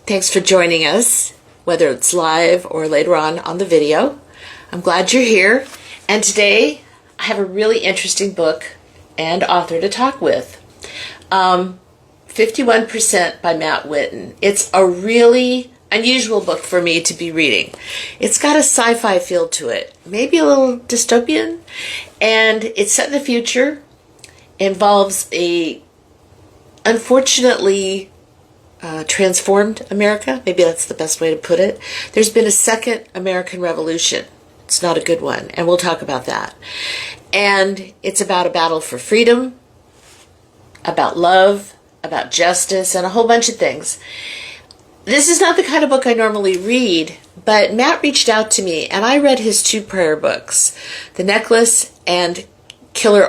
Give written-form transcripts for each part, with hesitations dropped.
Thanks for joining us, whether it's live or later on the video. I'm glad you're here. And today I have a really interesting book and author to talk with. 51% by Mat Witten. It's a really unusual book for me to be reading. It's got a sci-fi feel to it, maybe a little dystopian, and it's set in the future. Involves a unfortunately transformed America. Maybe that's the best way to put it. There's been a second American Revolution. It's not a good one, and we'll talk about that. And it's about a battle for freedom, about love, about justice, and a whole bunch of things. This is not the kind of book I normally read, but Matt reached out to me, and I read his two prayer books, The Necklace and Killer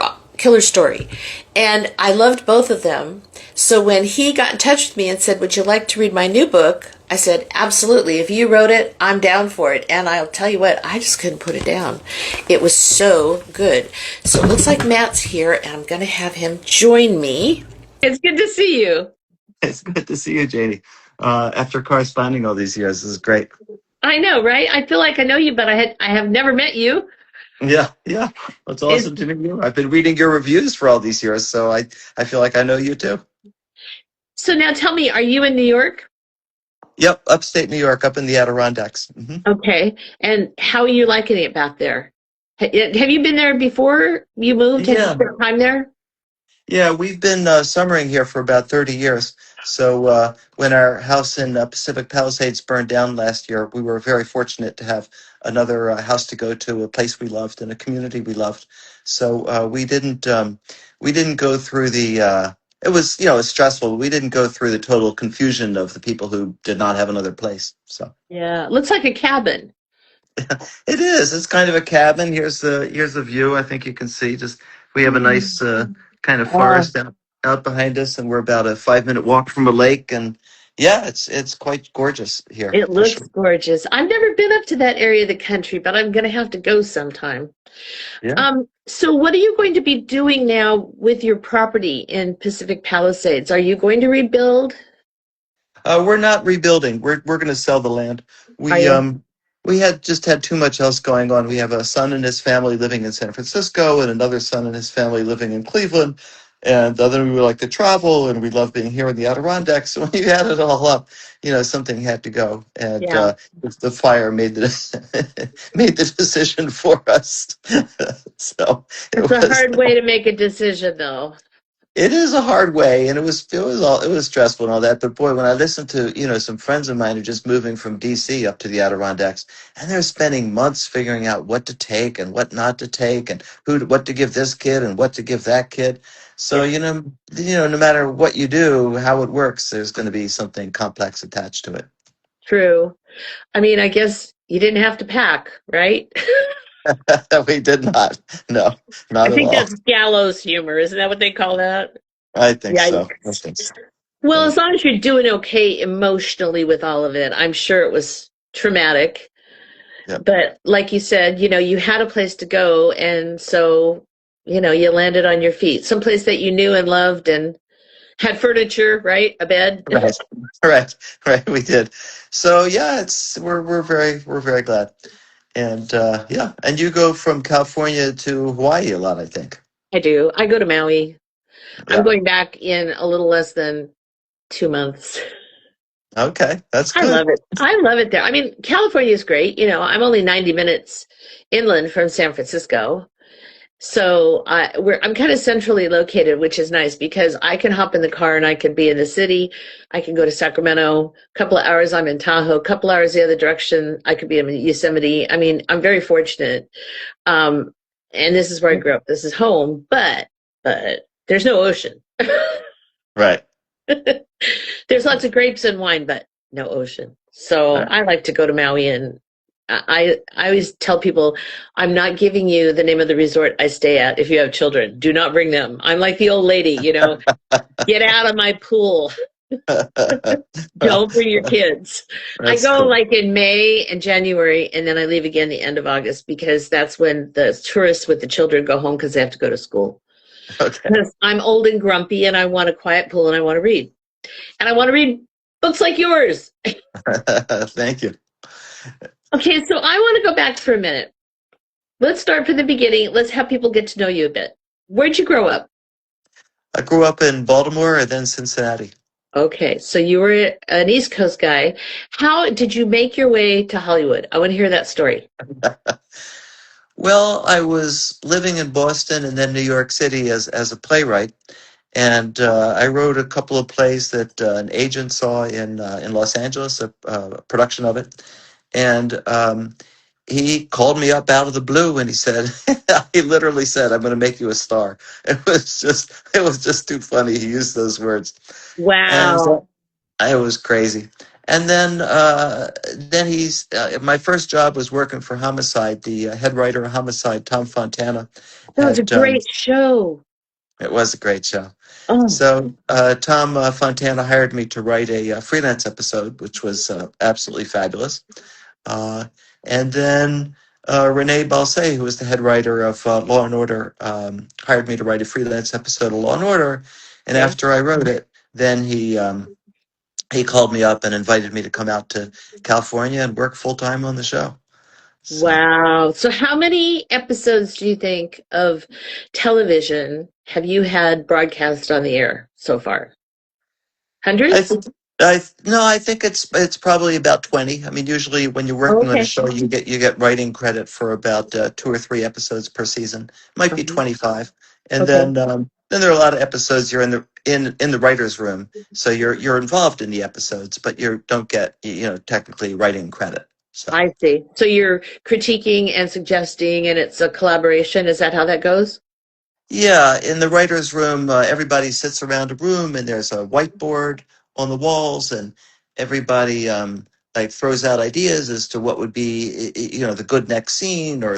Story. And I loved both of them. So when he got in touch with me and said, would you like to read my new book? I said, absolutely. If you wrote it, I'm down for it. And I'll tell you what, I just couldn't put it down. It was so good. So it looks like Matt's here, and I'm going to have him join me. It's good to see you. It's good to see you, Janie. After corresponding all these years, this is great. I know, right? I feel like I know you, but I have never met you. Yeah. It's awesome to meet you. I've been reading your reviews for all these years, so I feel like I know you too. So now tell me, are you in New York? Yep, upstate New York, up in the Adirondacks. Mm-hmm. Okay, and how are you liking it back there? Have you been there before you moved? Have you spent time there? Yeah, we've been summering here for about 30 years. So when our house in Pacific Palisades burned down last year, we were very fortunate to have another house to go to, a place we loved and a community we loved. So we didn't go through the it was it's stressful. We didn't go through the total confusion of the people who did not have another place. So yeah, it looks like a cabin. It is. It's kind of a cabin. Here's the view. I think you can see. Just we have a nice kind of forest out behind us, and we're about a 5-minute walk from a lake. And yeah, it's quite gorgeous here. It looks gorgeous. I've never been up to that area of the country, but I'm going to have to go sometime. Yeah. So what are you going to be doing now with your property in Pacific Palisades? Are you going to rebuild? We're not rebuilding. We're going to sell the land. We had too much else going on. We have a son and his family living in San Francisco and another son and his family living in Cleveland. And then we like to travel, and we love being here in the Adirondacks. So when you add it all up, something had to go. And the fire made made the decision for us. So it's a hard way to make a decision, though. It is a hard way, and it was stressful and all that. But boy, when I listened to some friends of mine who are just moving from D.C. up to the Adirondacks, and they're spending months figuring out what to take and what not to take, and what to give this kid and what to give that kid. So no matter what you do, how it works, there's going to be something complex attached to it. True. I mean, I guess you didn't have to pack, right? We did not. No, not at all. I think that's gallows humor. Isn't that what they call that? I think so. I think so. Well, as long as you're doing okay emotionally with all of it, I'm sure it was traumatic. Yep. But like you said, you had a place to go, and so, you landed on your feet. Someplace that you knew and loved and had furniture, right? A bed. Right. We did. So yeah, we're very glad. And and you go from California to Hawaii a lot, I think. I do. I go to Maui. Yeah. I'm going back in a little less than 2 months. Okay, that's good. I love it. I love it there. I mean, California is great. I'm only 90 minutes inland from San Francisco. So I'm kind of centrally located, which is nice because I can hop in the car and I can be in the city. I can go to Sacramento. A couple of hours I'm in Tahoe. A couple hours the other direction I could be in Yosemite. I mean, I'm very fortunate. And this is where I grew up. This is home, but there's no ocean. Right. There's lots of grapes and wine, but no ocean. So I like to go to Maui, and I always tell people, I'm not giving you the name of the resort I stay at if you have children. Do not bring them. I'm like the old lady, get out of my pool. Don't bring your kids. That's I go cool. like in May and January, and then I leave again the end of August because that's when the tourists with the children go home because they have to go to school. Okay. Because I'm old and grumpy, and I want a quiet pool, and I want to read. And I want to read Looks like yours. Thank you. Okay, so I want to go back for a minute. Let's start from the beginning. Let's have people get to know you a bit. Where'd you grow up? I grew up in Baltimore and then Cincinnati. Okay, so you were an East Coast guy. How did you make your way to Hollywood? I want to hear that story. Well, I was living in Boston and then New York City as a playwright, and I wrote a couple of plays that an agent saw in Los Angeles, a production of it, and he called me up out of the blue and he said, he literally said, "I'm going to make you a star." It was just too funny. He used those words, and Wow. I was crazy. And then my first job was working for Homicide, the head writer of Homicide, Tom Fontana. That was a Had great show. It was a great show. Oh, So Tom Fontana hired me to write a freelance episode, which was absolutely fabulous. Uh, and then Renee Balsay, who was the head writer of Law and Order, hired me to write a freelance episode of Law and Order. And okay. after I wrote it, then he called me up and invited me to come out to California and work full time on the show. So Wow. So how many episodes do you think of television have you had broadcast on the air so far? I Hundreds? think no, I think it's probably about 20. I mean, usually when you're Oh, working on a okay. show, you get writing credit for about 2 or 3 episodes per season. Might be Uh-huh. 25, and Okay. then there are a lot of episodes you're in the writers' room, so you're involved in the episodes, but you don't get technically writing credit. So. I see. So you're critiquing and suggesting, and it's a collaboration. Is that how that goes? Yeah, in the writer's room, everybody sits around a room and there's a whiteboard on the walls, and everybody like throws out ideas as to what would be, the good next scene or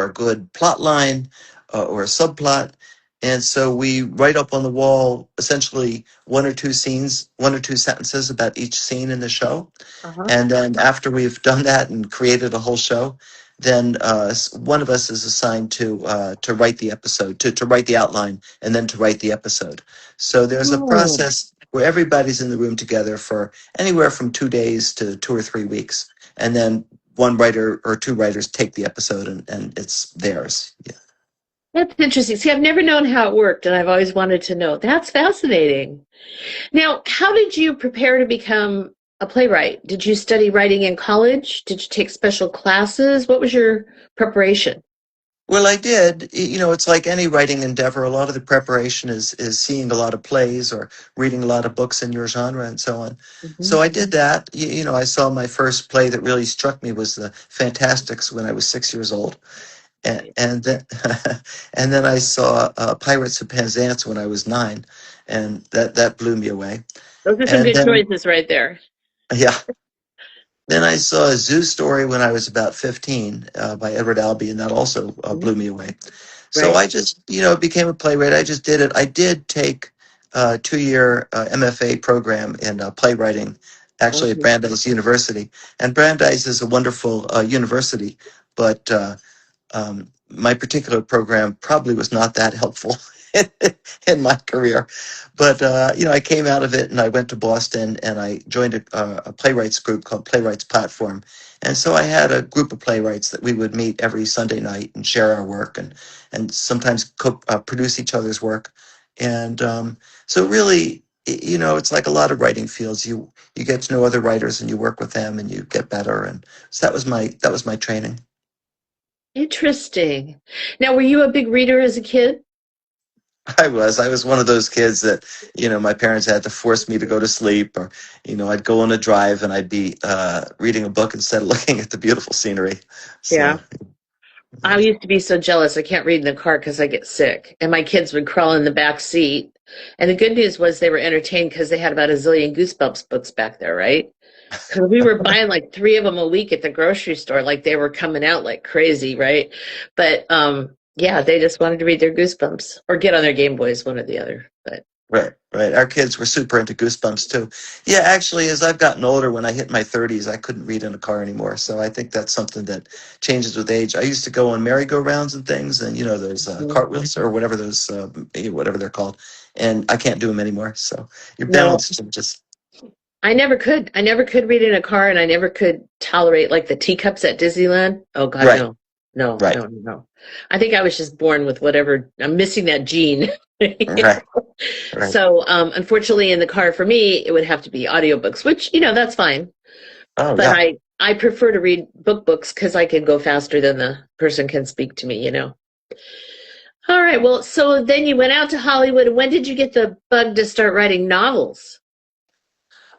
a good plot line or a subplot. And so we write up on the wall essentially one or two scenes, one or two sentences about each scene in the show. Uh-huh. And then after we've done that and created a whole show, then one of us is assigned to write the episode, to write the outline, and then to write the episode. So there's a Oh, process where everybody's in the room together for anywhere from 2 days to 2 or 3 weeks, and then one writer or two writers take the episode and it's theirs. Yeah. that's interesting. See, I've never known how it worked, and I've always wanted to know. That's fascinating. Now, how did you prepare to become a playwright? Did you study writing in college? Did you take special classes? What was your preparation? Well, I did. It's like any writing endeavor. A lot of the preparation is seeing a lot of plays or reading a lot of books in your genre and so on. So Mhm. I did that. I saw my first play that really struck me was the Fantastics when I was 6 years old, and Right. and then and then I saw Pirates of Penzance when I was 9, and that blew me away. Those are some And good then choices right there. yeah, then I saw a Zoo Story when I was about 15 by Edward Albee, and that also Mhm. blew me away. So Right. I just, became a playwright. I just did it. I did take a 2-year MFA program in playwriting, actually at Okay. Brandeis University. And Brandeis is a wonderful university, but my particular program probably was not that helpful in my career. But I came out of it and I went to Boston and I joined a playwrights group called Playwrights Platform. And so I had a group of playwrights that we would meet every Sunday night and share our work and sometimes produce each other's work. And so really, it's like a lot of writing fields. You get to know other writers and you work with them and you get better. And so that was my training. Interesting. Now, were you a big reader as a kid? I was one of those kids that, my parents had to force me to go to sleep, or, I'd go on a drive and I'd be reading a book instead of looking at the beautiful scenery. Yeah. So, I yeah. used to be so jealous. I can't read in the car because I get sick. And my kids would crawl in the back seat. And the good news was they were entertained because they had about a zillion Goosebumps books back there, right? Because we were buying like three of them a week at the grocery store, like they were coming out like crazy, right? But yeah, they just wanted to read their Goosebumps or get on their Game Boys, one or the other. But Right, right. Our kids were super into Goosebumps too. Yeah, actually, as I've gotten older, when I hit my 30s, I couldn't read in a car anymore. So I think that's something that changes with age. I used to go on merry-go-rounds and things, and those Mhm. cartwheels or whatever whatever they're called, and I can't do them anymore. So your No, balance changes. I never could. I never could read in a car, and I never could tolerate like the teacups at Disneyland. Oh God, Right, no. No, right, no, no, no. I think I was just born with whatever. I'm missing that gene. right, right. So, unfortunately, in the car for me, it would have to be audiobooks, which, that's fine. Oh But yeah. I prefer to read books because I can go faster than the person can speak to me. All right. Well, so then you went out to Hollywood. When did you get the bug to start writing novels?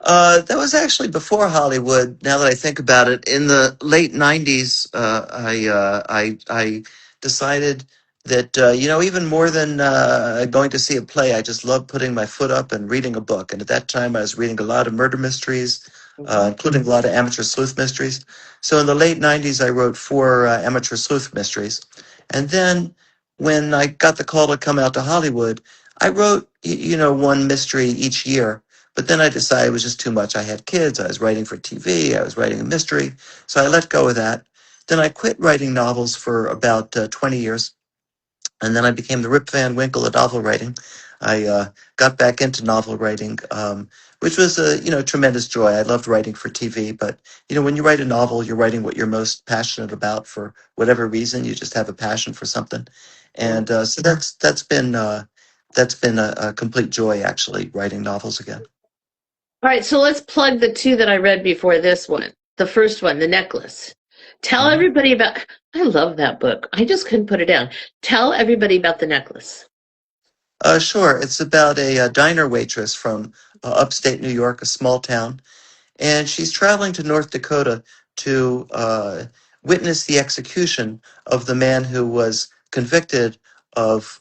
That was actually before Hollywood. Now that I think about it, in the late '90s, I decided that even more than going to see a play, I just love putting my foot up and reading a book. And at that time, I was reading a lot of murder mysteries, Mhm. including a lot of amateur sleuth mysteries. So in the late '90s, I wrote four amateur sleuth mysteries, and then when I got the call to come out to Hollywood, I wrote one mystery each year. But then I decided it was just too much. I had kids. I was writing for TV. I was writing a mystery. So I let go of that. Then I quit writing novels for about 20 years. And then I became the Rip Van Winkle of novel writing. I got back into novel writing, which was a tremendous joy. I loved writing for TV, but when you write a novel, you're writing what you're most passionate about for whatever reason. You just have a passion for something, Yeah. and so that's been a complete joy actually writing novels again. All right, so let's plug the two that I read before this one. The first one, The Necklace. Tell Mhm. everybody about, I love that book. I just couldn't put it down. Tell everybody about The Necklace. Sure. It's about a diner waitress from upstate New York, a small town, and she's traveling to North Dakota to witness the execution of the man who was convicted of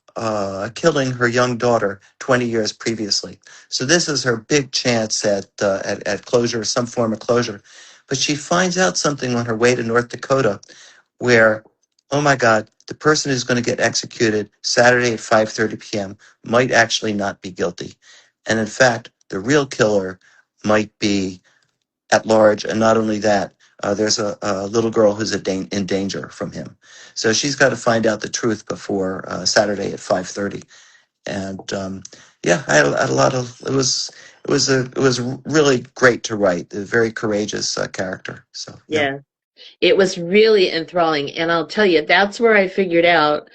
killing her young daughter 20 years previously. So this is her big chance at closure, some form of closure. But she finds out something on her way to North Dakota where, oh my God, the person who's going to get executed Saturday at 5:30 p.m. might actually not be guilty. And in fact, the real killer might be at large, and not only that, there's a little girl who's in danger from him. So she's got to find out the truth before Saturday at 5:30. And yeah, I had a lot of. It was really great to write. A very courageous character. So yeah. Yeah, it was really enthralling. And I'll tell you, that's where I figured out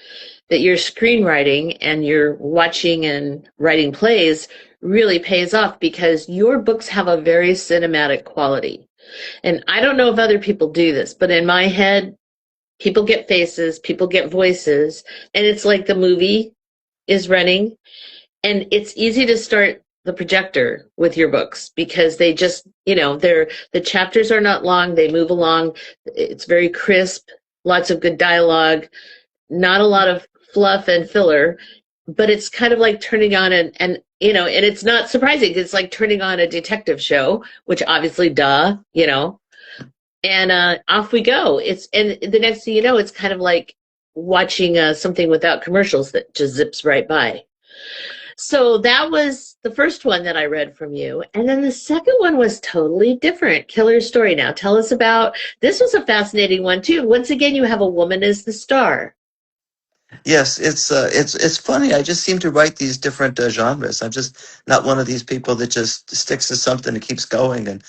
that your screenwriting and your watching and writing plays really pays off because your books have a very cinematic quality. And I don't know if other people do this, but in my head, people get faces, people get voices, and it's like the movie is running. And it's easy to start the projector with your books because they just, the chapters are not long, they move along. It's very crisp, lots of good dialogue, not a lot of fluff and filler, but it's kind of like turning on and it's not surprising. It's like turning on a detective show, which obviously, and off we go. And the next thing you know, it's kind of like watching something without commercials that just zips right by. So that was the first one that I read from you. And then the second one was totally different. Killer Story. Now tell us about, this was a fascinating one too. Once again, you have a woman as the star. Yes, it's funny. I just seem to write these different genres. I'm just not one of these people that just sticks to something and keeps going. And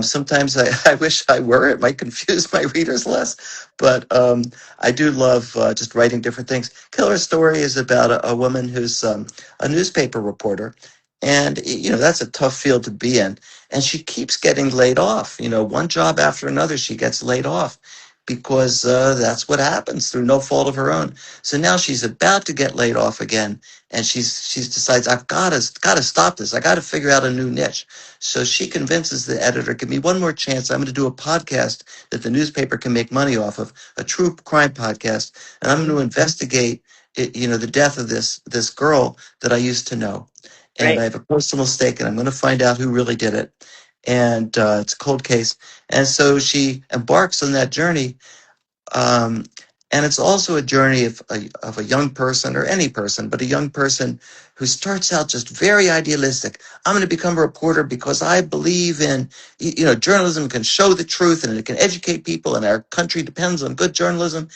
sometimes I wish I were. It might confuse my readers less, but I do love just writing different things. Killer Story is about a woman who's a newspaper reporter, and that's a tough field to be in. And she keeps getting laid off. One job after another, she gets laid off because that's what happens through no fault of her own. So now she's about to get laid off again, and she's decides I've got to stop this. I got to figure out a new niche. So she convinces the editor, give me one more chance. I'm going to do a podcast that the newspaper can make money off of, a true crime podcast, and I'm going to investigate the death of this girl that I used to know, and I Right. have a personal stake, and I'm going to find out who really did it. And it's a cold case, and so she embarks on that journey, um, and it's also a journey of a young person, or any person, but a young person who starts out just very idealistic. I'm going to become a reporter because I believe in, journalism can show the truth and it can educate people, and our country depends on good journalism.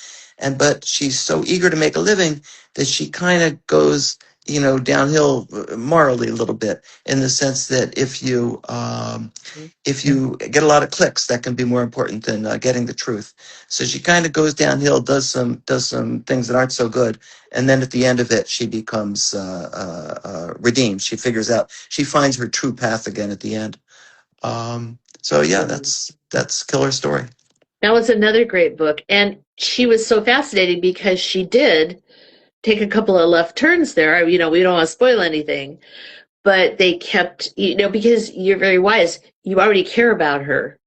But she's so eager to make a living that she kind of goes downhill morally a little bit, in the sense that if you get a lot of clicks, that can be more important than getting the truth. So she kind of goes downhill, does some things that aren't so good, and then at the end of it, she becomes redeemed. She finds her true path again at the end. So yeah, that's Killer Story. That was another great book. And she was so fascinating because she did take a couple of left turns there. We don't want to spoil anything, but they kept, because you're very wise, you already care about her.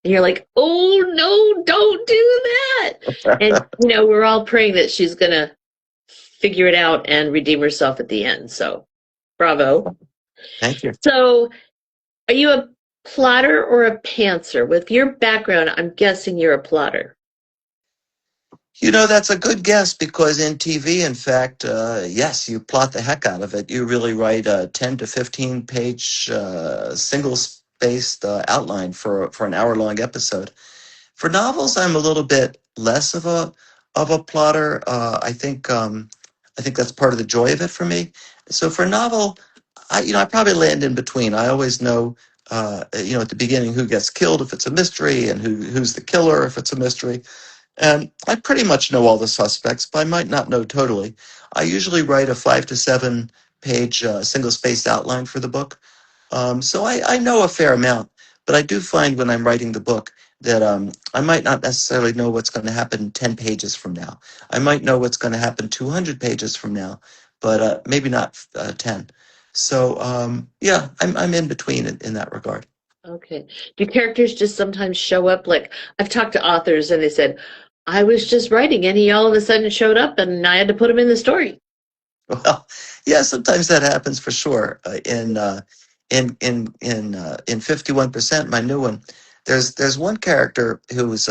And you're like, oh no, don't do that. And, we're all praying that she's going to figure it out and redeem herself at the end. So bravo. Thank you. So are you a plotter or a pantser? With your background, I'm guessing you're a plotter. That's a good guess, because in TV, in fact, yes, you plot the heck out of it. You really write a 10 to 15 page single-spaced outline for an hour-long episode. For novels, I'm a little bit less of a plotter. I think that's part of the joy of it for me. So for a novel, I probably land in between. I always know, at the beginning, who gets killed if it's a mystery, and who's the killer if it's a mystery. And I pretty much know all the suspects, but I might not know totally. I usually write a 5 to 7 page single-spaced outline for the book. So I know a fair amount, but I do find when I'm writing the book that I might not necessarily know what's going to happen 10 pages from now. I might know what's going to happen 200 pages from now, but maybe not 10. So yeah, I'm in between in that regard. Okay. Do characters just sometimes show up? Like, I've talked to authors and they said, I was just writing and he all of a sudden showed up and I had to put him in the story. Well, yeah, sometimes that happens for sure. In 51%, my new one, there's one character who's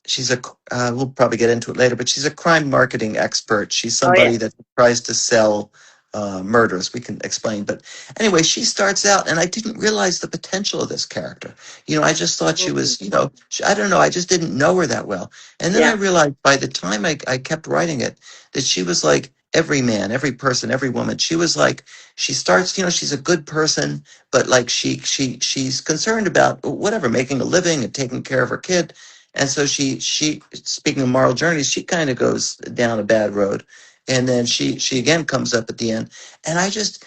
she's we'll probably get into it later, but she's a crime marketing expert. She's somebody that tries to sell murders. We can explain, but anyway, she starts out, and I didn't realize the potential of this character. I just thought she was, I don't know, I just didn't know her that well. And then I realized by the time I kept writing it, that she was like every man, every person, every woman. She was like, she starts, she's a good person, but like she's concerned about whatever, making a living and taking care of her kid. And so she speaking of moral journeys, she kind of goes down a bad road, and then she again comes up at the end. And I just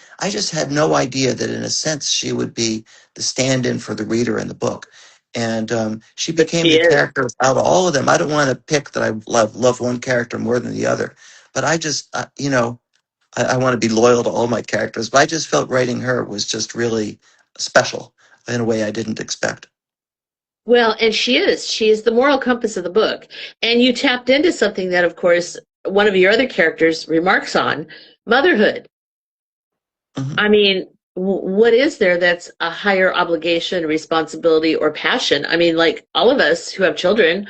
had no idea that in a sense she would be the stand-in for the reader in the book. And she became the character out of all of them. I don't want to pick that I love one character more than the other, but I just I want to be loyal to all my characters. But I just felt writing her was just really special in a way I didn't expect. Well, and she is the moral compass of the book. And you tapped into something that, of course, one of your other characters remarks on: motherhood. Mm-hmm. I mean, what is there that's a higher obligation, responsibility, or passion? I mean, like all of us who have children,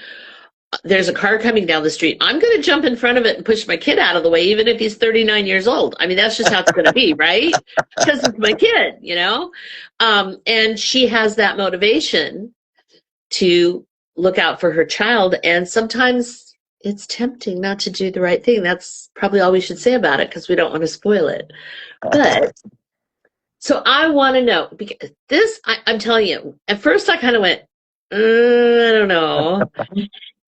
there's a car coming down the street. I'm going to jump in front of it and push my kid out of the way, even if he's 39 years old. I mean, that's just how it's going to be, right? Because it's my kid, And she has that motivation to look out for her child, and sometimes it's tempting not to do the right thing. That's probably all we should say about it, because we don't want to spoil it. But so I want to know, because I'm telling you, at first I kind of went, I don't know.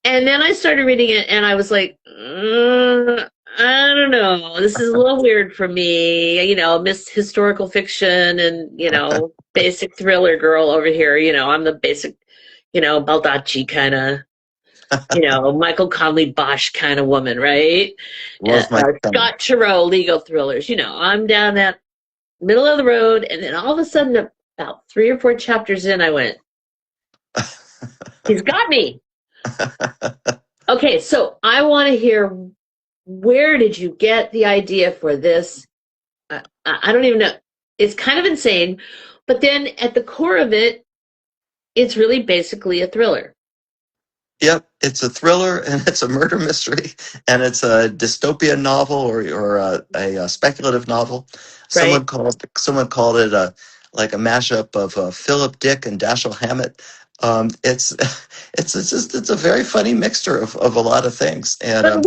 And then I started reading it and I was like, I don't know, this is a little weird for me, miss historical fiction and, basic thriller girl over here. I'm the basic, Baldacci kind of, Michael Conley Bosch kind of woman, right? Scott Turow legal thrillers. I'm down that middle of the road, and then all of a sudden, about 3 or 4 chapters in, I went, he's got me. Okay, so I want to hear, where did you get the idea for this? I don't even know. It's kind of insane, but then at the core of it, it's really basically a thriller. Yep, it's a thriller, and it's a murder mystery, and it's a dystopian novel or a speculative novel. Right. Someone called it like a mashup of Philip Dick and Dashiell Hammett. It's a very funny mixture of a lot of things, and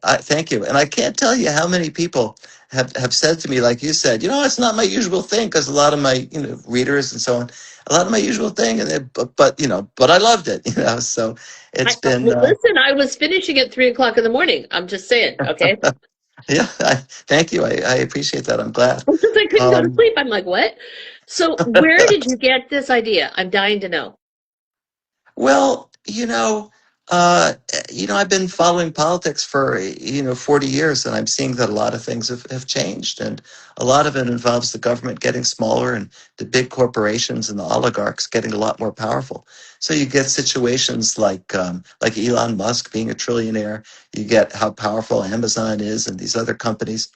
Thank you. And I can't tell you how many people have said to me, like you said, it's not my usual thing, because a lot of my, readers and so on, a lot of my usual thing, and but I loved it, so it's been, Well, listen, I was finishing at 3 o'clock in the morning. I'm just saying, okay? yeah, thank you. I appreciate that. I'm glad. Because I couldn't go to Um, sleep. I'm like, what? So where did you get this idea? I'm dying to know. Well, I've been following politics for 40 years, and I'm seeing that a lot of things have changed, and a lot of it involves the government getting smaller and the big corporations and the oligarchs getting a lot more powerful. So you get situations like Elon Musk being a trillionaire. You get how powerful Amazon is and these other companies,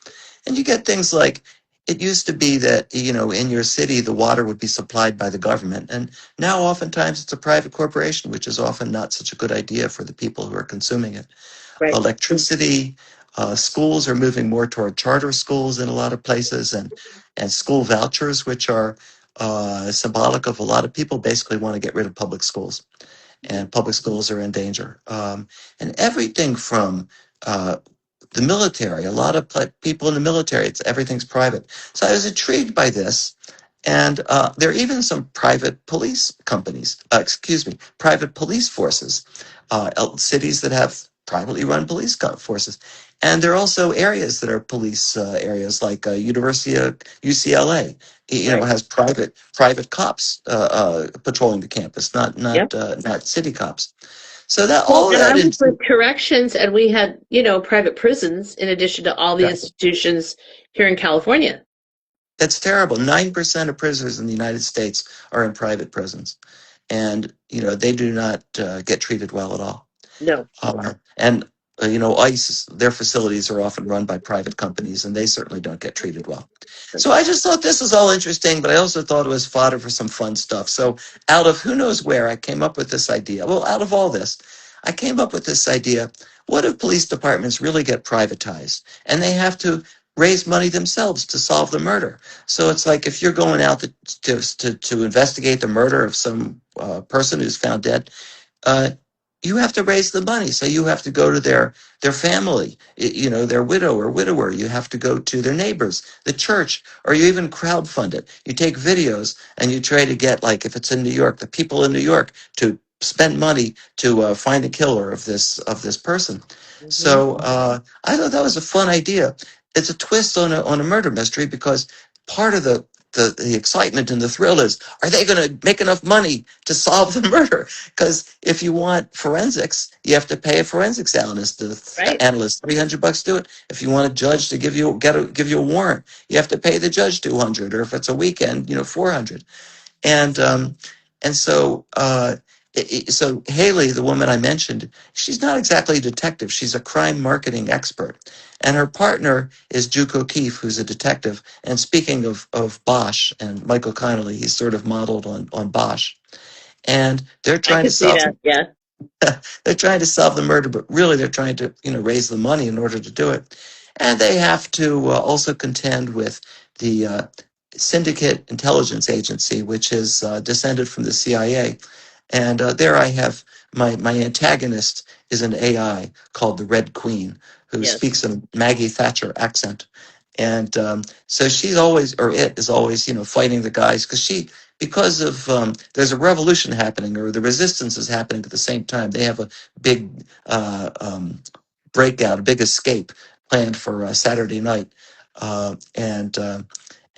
and you get things like, it used to be that in your city the water would be supplied by the government, and now, oftentimes, it's a private corporation, which is often not such a good idea for the people who are consuming it. Right. Electricity, schools are moving more toward charter schools in a lot of places, and school vouchers, which are symbolic of a lot of people basically want to get rid of public schools, and public schools are in danger. And everything from the military, a lot of people in the military, everything's private. So I was intrigued by this. And there are even some private police companies, private police forces, cities that have privately run police forces. And there are also areas that are police areas, like University of UCLA, Right. has private cops patrolling the campus, Yep. not city cops. So that Well, all and I that was is, with corrections, and we had, private prisons in addition to all the institutions here in California. that's terrible. 9% of prisoners in the United States are in private prisons, and they do not get treated well at all. No. And ICE, their facilities are often run by private companies, and they certainly don't get treated well. So I just thought this was all interesting, but I also thought it was fodder for some fun stuff. So out of who knows where, I came up with this idea. Well, out of all this, I came up with this idea. What if police departments really get privatized and they have to raise money themselves to solve the murder? So it's like, if you're going out to investigate the murder of some person who's found dead, uh, you have to raise the money. So you have to go to their family, their widow or widower. You have to go to their neighbors, the church, or you even crowdfund it. You take videos and you try to get, like, if it's in New York, the people in New York to spend money to find a killer of this person. Mm-hmm. So I thought that was a fun idea. It's a twist on a murder mystery, because part of the excitement and the thrill is, are they going to make enough money to solve the murder? Because if you want forensics, you have to pay a forensics analyst. Right. Analyst $300 to do it. If you want a judge to give you a warrant, you have to pay the judge $200, or if it's a weekend, $400. And so Haley, the woman I mentioned, she's not exactly a detective. She's a crime marketing expert. And her partner is Duke O'Keefe, who's a detective. And speaking of Bosch and Michael Connelly, he's sort of modeled on Bosch. And they're I trying can to see solve that. Yeah. they're trying to solve the murder, but really they're trying to raise the money in order to do it. And they have to also contend with the Syndicate Intelligence Agency, which is descended from the CIA. And there I have my antagonist is an AI called the Red Queen, who Yes. speaks a Maggie Thatcher accent. And so she's always, or it is always, fighting the guys, because of there's a revolution happening, or the resistance is happening at the same time. They have a big breakout, a big escape planned for Saturday night. And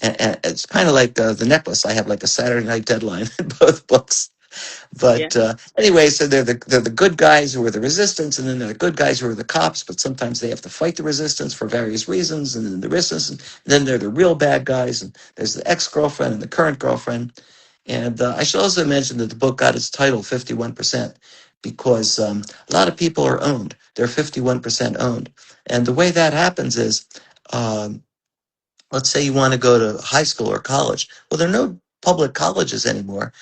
it's kind of like the necklace. I have like a Saturday night deadline in both books. But anyway, so they're the good guys who are the resistance, and then they're the good guys who are the cops. But sometimes they have to fight the resistance for various reasons, and then the resistance, and then they're the real bad guys. And there's the ex-girlfriend and the current girlfriend. And I should also mention that the book got its title 51%, because a lot of people are owned. They're 51% owned, and the way that happens is, um, let's say you want to go to high school or college. Well, there are no public colleges anymore,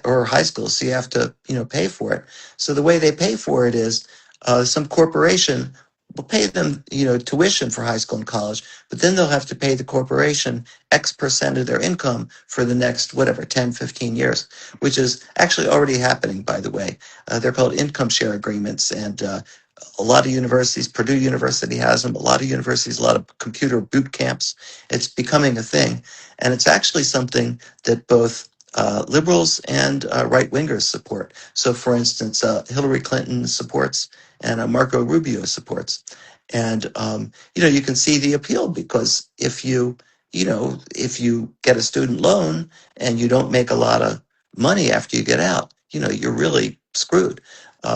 or high schools, so you have to pay for it. So the way they pay for it is, some corporation will pay them tuition for high school and college, but then they'll have to pay the corporation X% of their income for the next 10, 15 years, which is actually already happening, by the way. They're called income share agreements, and a lot of universities, Purdue University has them, a lot of universities, a lot of computer boot camps. It's becoming a thing. And it's actually something that both liberals and right-wingers support. So, for instance, Hillary Clinton supports and Marco Rubio supports. And, you can see the appeal because if you get a student loan and you don't make a lot of money after you get out, you're really screwed.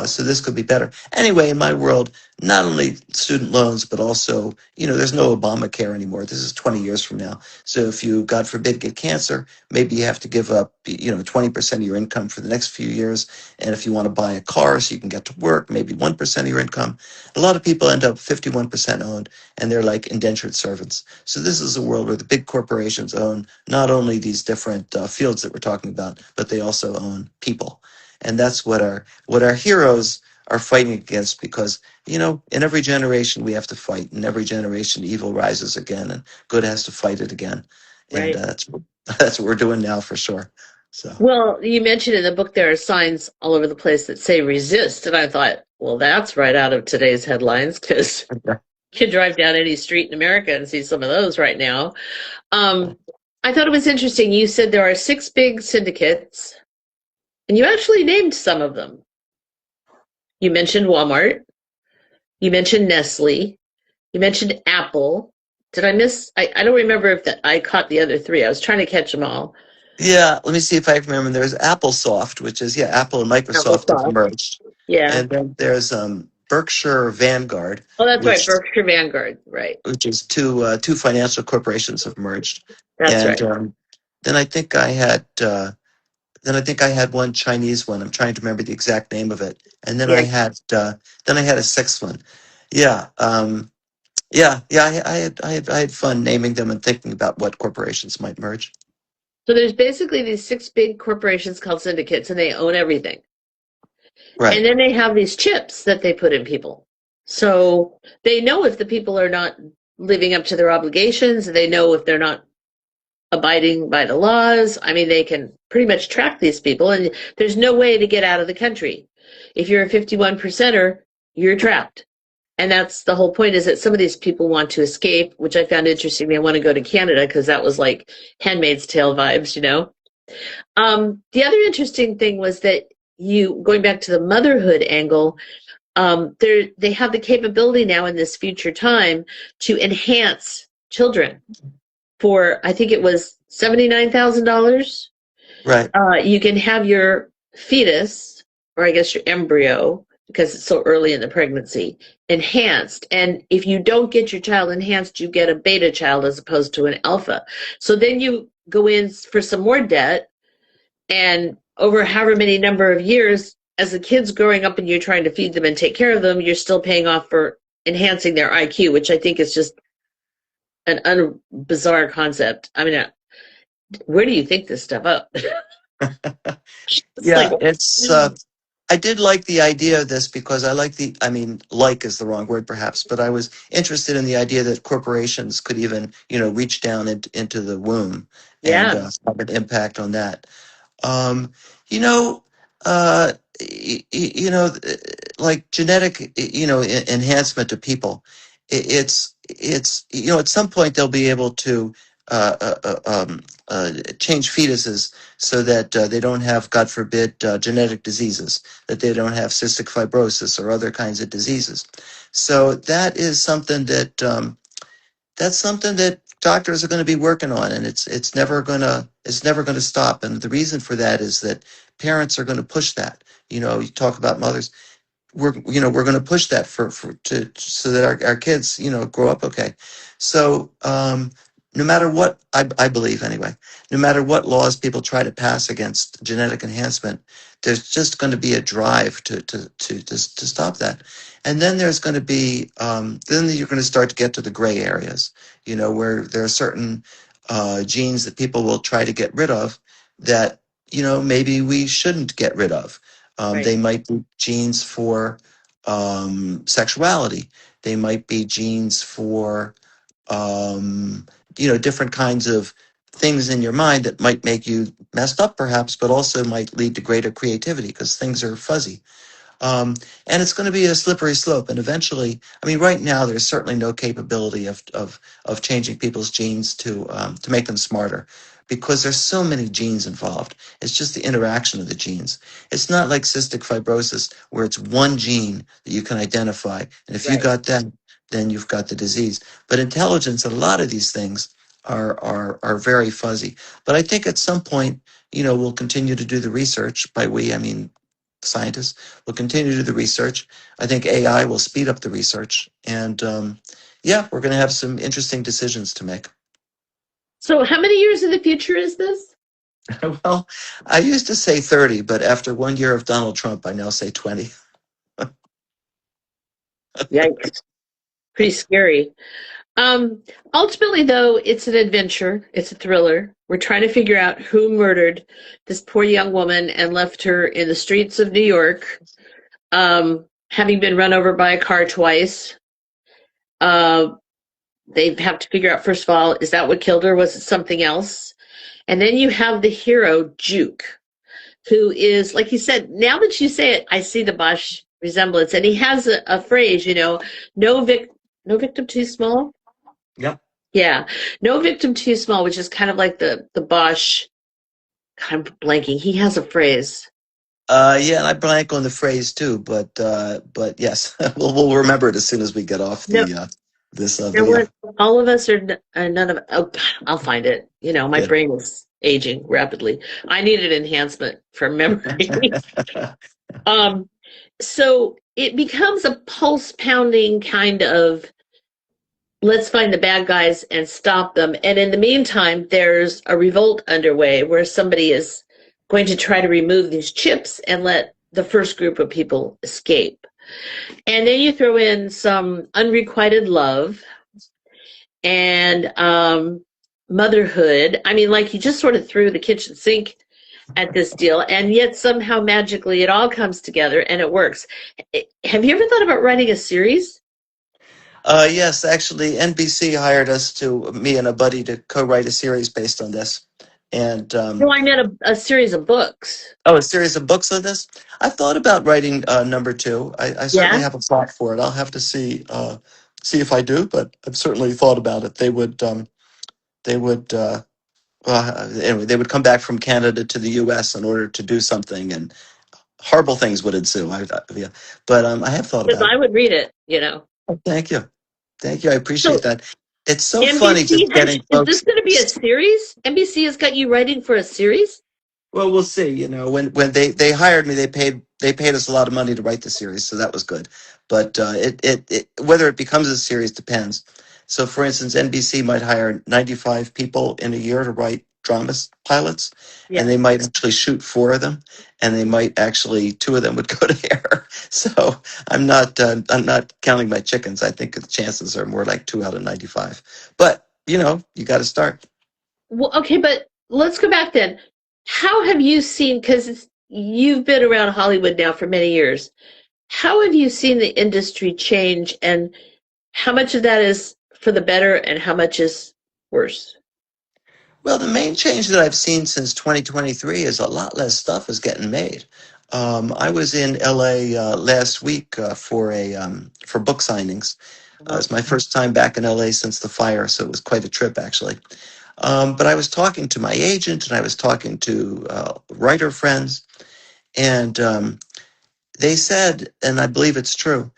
So this could be better. Anyway, in my world, not only student loans, but also, there's no Obamacare anymore. This is 20 years from now. So if you, God forbid, get cancer, maybe you have to give up, 20% of your income for the next few years. And if you want to buy a car so you can get to work, maybe 1% of your income. A lot of people end up 51% owned, and they're like indentured servants. So this is a world where the big corporations own not only these different fields that we're talking about, but they also own people. And that's what our heroes are fighting against, because in every generation we have to fight. In every generation evil rises again, and good has to fight it again. And Right. that's what we're doing now for sure. So Well, you mentioned in the book there are signs all over the place that say resist, and I thought, well, that's right out of today's headlines, because you can drive down any street in America and see some of those right now. I thought it was interesting. You said there are 6 big syndicates, and you actually named some of them. You mentioned Walmart. You mentioned Nestle. You mentioned Apple. Did I miss? I don't remember if I caught the other 3. I was trying to catch them all. yeah, let me see if I can remember. There's Applesoft, which is Apple and Microsoft have Microsoft. merged, Yeah. and then there's Berkshire Vanguard, Oh, that's right. which Berkshire Vanguard. Right. is two financial corporations have merged, That's and right. then I think I had one Chinese one. I'm trying to remember the exact name of it, and then Yeah. I had a 6th one. Yeah, I had fun naming them and thinking about what corporations might merge. So there's basically these 6 big corporations called syndicates, and they own everything. Right. And then they have these chips that they put in people. So they know if the people are not living up to their obligations. They know if they're not abiding by the laws. I mean, they can pretty much track these people, and there's no way to get out of the country. If you're a 51%er, you're trapped. And that's the whole point, is that some of these people want to escape, which I found interesting. They want to go to Canada because that was like Handmaid's Tale vibes, The other interesting thing was that going back to the motherhood angle, they have the capability now in this future time to enhance children for, I think it was $79,000. Right. You can have your fetus, or I guess your embryo, because it's so early in the pregnancy, enhanced. And if you don't get your child enhanced, you get a beta child as opposed to an alpha. So then you go in for some more debt, and over however many number of years, as the kid's growing up and you're trying to feed them and take care of them, you're still paying off for enhancing their IQ, which I think is just an bizarre concept. I mean, where do you think this stuff up? I did like the idea of this because like is the wrong word perhaps, but I was interested in the idea that corporations could even, reach down into the womb and have an impact on that. Um, you know, uh, like genetic, enhancement to people. It's at some point they'll be able to uh, uh, uh, um, change fetuses so that they don't have, God forbid, genetic diseases, that they don't have cystic fibrosis or other kinds of diseases. So that is something that doctors are going to be working on, and it's never gonna stop. And the reason for that is that parents are going to push that. You talk about mothers. We're going to push that so that our kids grow up okay. So no matter what, I believe anyway, no matter what laws people try to pass against genetic enhancement, there's just going to be a drive to stop that. And then there's going to be then you're going to start to get to the gray areas, where there are certain genes that people will try to get rid of that maybe we shouldn't get rid of. Right. They might be genes for sexuality. They might be genes for different kinds of things in your mind that might make you messed up perhaps, but also might lead to greater creativity because things are fuzzy. And it's going to be a slippery slope. And eventually, I mean, right now, there's certainly no capability of changing people's genes to make them smarter because there's so many genes involved. It's just the interaction of the genes. It's not like cystic fibrosis where it's one gene that you can identify. And if you Right. got that, then you've got the disease. But intelligence, a lot of these things are very fuzzy. But I think at some point, we'll continue to do the research. By we, I mean scientists will continue to do the research. I think AI will speed up the research. And yeah, we're going to have some interesting decisions to make. So how many years in the future is this? Well, I used to say 30, but after 1 year of Donald Trump, I now say 20. Yikes. Pretty scary. Ultimately, though, it's an adventure. It's a thriller. We're trying to figure out who murdered this poor young woman and left her in the streets of New York, having been run over by a car twice. They have to figure out, first of all, is that what killed her? Was it something else? And then you have the hero, Juke, who is, like you said, now that you say it, I see the Bosch resemblance. And he has a phrase, no victim too small. Yep. Yeah, no victim too small, which is kind of like the Bosch. I'm blanking. He has a phrase. Yeah, and I blank on the phrase too, but yes, we'll remember it as soon as we get off this video. All of us are none of. Oh, I'll find it. My Good. brain is aging rapidly. I needed enhancement for memory. So it becomes a pulse pounding kind of, let's find the bad guys and stop them. And in the meantime, there's a revolt underway where somebody is going to try to remove these chips and let the first group of people escape. And then you throw in some unrequited love and motherhood. I mean, like you just sort of threw the kitchen sink at this deal, and yet somehow magically it all comes together and it works. Have you ever thought about writing a series? Yes, actually, NBC hired me and a buddy, to co-write a series based on this. And No, I meant a series of books. a series of books on this. I thought about writing number two. I certainly have a plot for it. I'll have to see if I do, but I've certainly thought about it. They would anyway, they would come back from Canada to the U.S. in order to do something, and horrible things would ensue. Yeah. But I have thought Because about I would read it, it. Thank you. Thank you. I appreciate So that. It's so funny NBC just getting is this folks. going to be a series? NBC has got you writing for a series? Well, we'll see. When they hired me, they paid us a lot of money to write the series, so that was good. But it whether it becomes a series depends. So, for instance, NBC might hire 95 people in a year to write drama pilots, Yeah. and they might actually shoot 4 of them, and they might actually 2 of them would go to air. So I'm not counting my chickens. I think the chances are more like 2 out of 95. But you got to start. Well, okay, but let's go back then. How have you seen, because you've been around Hollywood now for many years, how have you seen the industry change, and how much of that is for the better and how much is worse? Well, the main change that I've seen since 2023 is a lot less stuff is getting made. I was in LA last week for book signings. It's my first time back in LA since the fire, so it was quite a trip, actually. But I was talking to my agent, and I was talking to writer friends, and they said, and I believe it's true,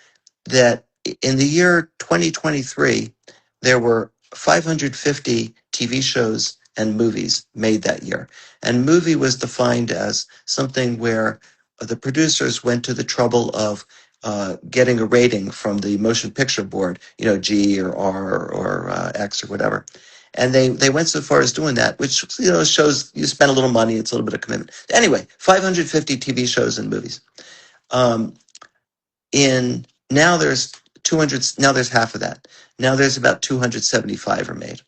that in the year 2023, there were 550 TV shows and movies made that year. And movie was defined as something where the producers went to the trouble of getting a rating from the motion picture board, G or R or X or whatever. And they went so far as doing that, which shows you spend a little money, it's a little bit of commitment. Anyway, 550 TV shows and movies. In now there's 200. Now there's half of that. Now there's about 275 are made.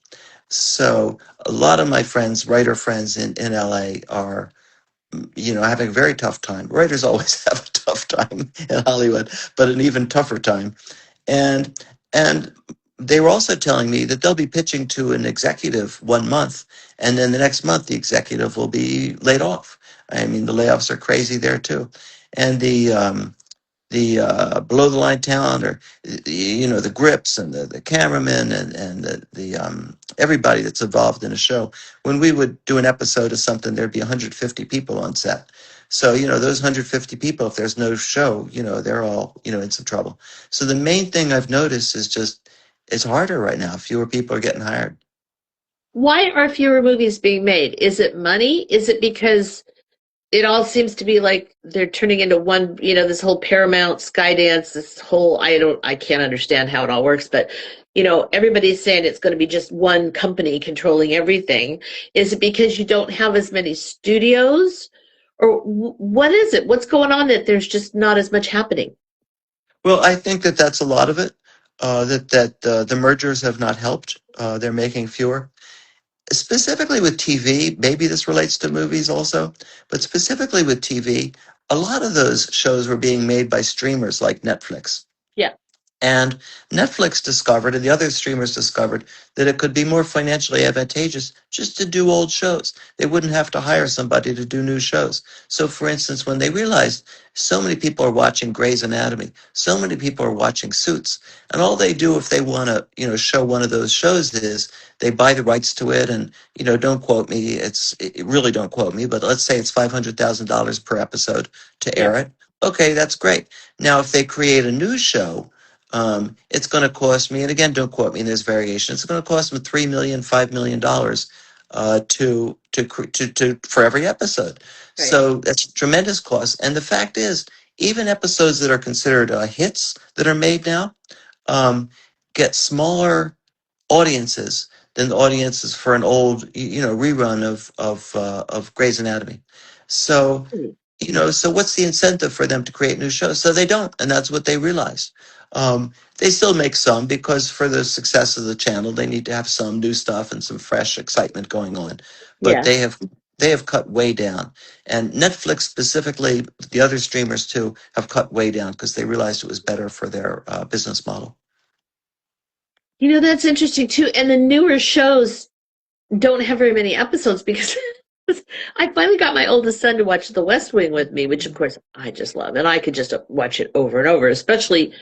So a lot of my friends, writer friends in LA, are having a very tough time. Writers always have a tough time in Hollywood, but an even tougher time. And they were also telling me that they'll be pitching to an executive 1 month, and then the next month the executive will be laid off. I mean, the layoffs are crazy there too. And below the line talent, or the grips and the cameramen and the everybody that's involved in a show. When we would do an episode of something, there'd be 150 people on set. So those 150 people, if there's no show, they're all in some trouble. So the main thing I've noticed is just it's harder right now. Fewer people are getting hired. Why are fewer movies being made? Is it money? Is it because it all seems to be like they're turning into one, this whole Paramount, Skydance, this whole, I can't understand how it all works, but, everybody's saying it's going to be just one company controlling everything. Is it because you don't have as many studios? Or what is it? What's going on that there's just not as much happening? Well, I think that's a lot of it. The mergers have not helped. They're making fewer. Specifically with TV, maybe this relates to movies also, but specifically with TV, a lot of those shows were being made by streamers like Netflix. Yeah. And Netflix discovered, and the other streamers discovered, that it could be more financially advantageous just to do old shows. They wouldn't have to hire somebody to do new shows. So, for instance, when they realized so many people are watching Grey's Anatomy, so many people are watching Suits, and all they do if they want to, show one of those shows is they buy the rights to it, and don't quote me. Really don't quote me, but let's say it's $500,000 per episode to air it. Okay, that's great. Now, if they create a new show, it's going to cost me, and again, don't quote me, there's variation. It's going to cost them $3 million, $5 million for every episode. Right. So that's a tremendous cost. And the fact is, even episodes that are considered hits that are made now get smaller audiences than the audiences for an old, rerun of Grey's Anatomy. So. So what's the incentive for them to create new shows? So they don't, and that's what they realized. They still make some because for the success of the channel, they need to have some new stuff and some fresh excitement going on. But they have cut way down. And Netflix specifically, the other streamers too, have cut way down because they realized it was better for their business model. That's interesting too. And the newer shows don't have very many episodes because I finally got my oldest son to watch The West Wing with me, which of course I just love. And I could just watch it over and over, especially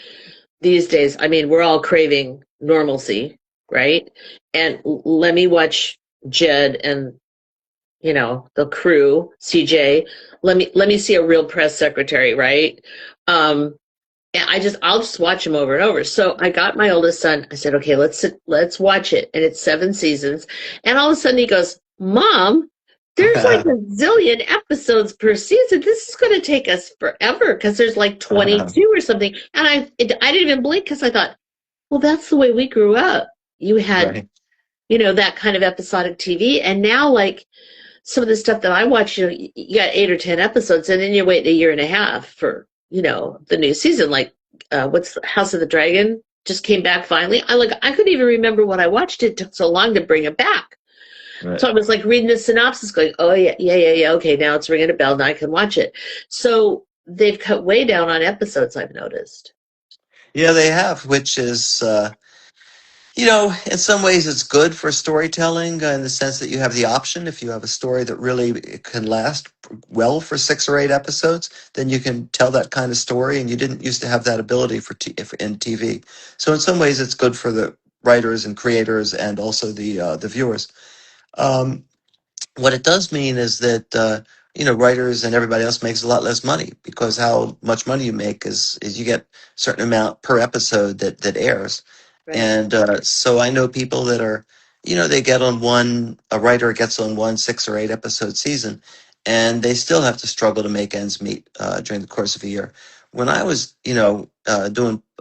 these days. I mean, we're all craving normalcy, right? And let me watch Jed and, the crew, CJ. Let me see a real press secretary, right? And I'll just watch them over and over. So I got my oldest son. I said, okay, let's watch it. And it's 7 seasons. And all of a sudden he goes, Mom, there's like a zillion episodes per season. This is going to take us forever because there's like 22 or something. And I didn't even blink because I thought, well, that's the way we grew up. You had, that kind of episodic TV. And now, like, some of the stuff that I watch, you got 8 or 10 episodes, and then you wait a year and a half for, the new season. Like, what's House of the Dragon just came back finally. I couldn't even remember what I watched. It took so long to bring it back. Right. So I was like reading the synopsis going, oh, yeah. Okay, now it's ringing a bell. Now I can watch it. So they've cut way down on episodes, I've noticed. Yeah, they have, which is, in some ways it's good for storytelling in the sense that you have the option. If you have a story that really can last well for 6 or 8 episodes, then you can tell that kind of story, and you didn't used to have that ability in TV. So in some ways it's good for the writers and creators and also the viewers. What it does mean is that writers and everybody else makes a lot less money because how much money you make is you get a certain amount per episode that airs. Right. And so I know people that are, they get on a writer gets on 1 6 or 8 episode season, and they still have to struggle to make ends meet during the course of a year. When I was, doing